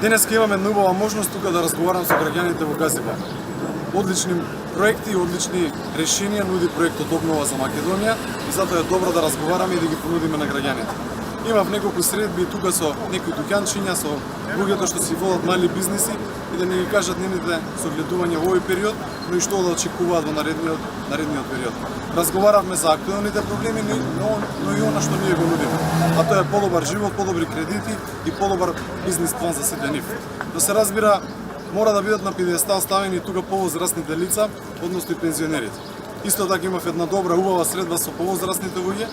Денеска имаме убава можност тука да разговарам со граѓаните во Газиба. Одлични проекти и одлични решенија нуди проектот Обнова за Македонија и затоа е добро да разговараме и да ги понудиме на граѓаните. Имав неколку средби тука со некои дуќанчиња, со луѓето што си водат мали бизниси и да не ги кажат нивните согледувања во овој период, но и што да очекуваат во наредниот период. Разговаравме за актуелните проблеми, но и она што ние го нудиме. А тоа е подобар живот, подобри кредити и подобар бизнис план за сите нив. Да се разбира, мора да бидат на пиедестал ставени тука повозрастните лица, односно и пензионерите. Исто така имав една добра, убава средба со повозрастните луѓе,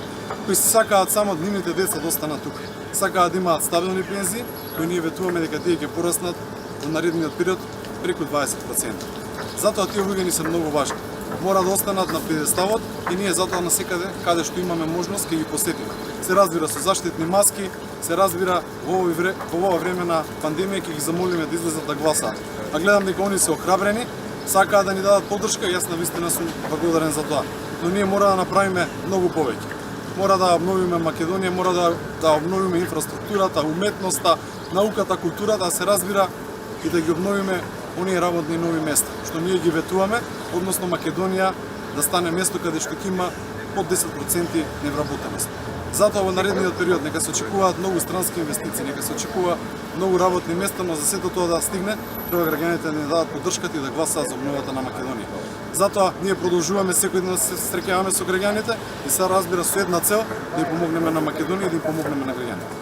кои сакаат само нивните деца да останат тука. Сакаат да имаат стабилни пензии, кои ние ветуваме дека тие ќе пораснат во наредниот период преку 20%. Затоа тие луѓе ни се многу важни. Мора да останат на пиедесталот и ние затоа насекаде каде што имаме можност ќе ги посетиме. Се разбира со заштитни маски, се разбира во ова време на пандемија ќе ги замолиме да излезат да гласаат. А гледам дека они се охрабрени, сакаат да ни дадат поддршка и јас навистина сум благодарен за тоа. Но ние мора да направиме многу повеќе. Мора да обновиме Македонија, мора да обновиме инфраструктурата, уметноста, науката, културата, да се разбира и да ги обновиме оние работни нови места, што ние ги ветуваме, односно Македонија да стане место каде што ќе има под 10% невработеност. Затоа во наредниот период нека се очекуваат многу странски инвестиции, нека се очекува многу работни места, но за сето тоа да стигне, треба граѓаните да ни дадат поддршката и да гласаат за обновата на Македонија. Затоа ние продолжуваме секој ден да се среќаваме со граѓаните и се разбира со една цел да им помогнеме на Македонија и да им помогнеме на граѓаните.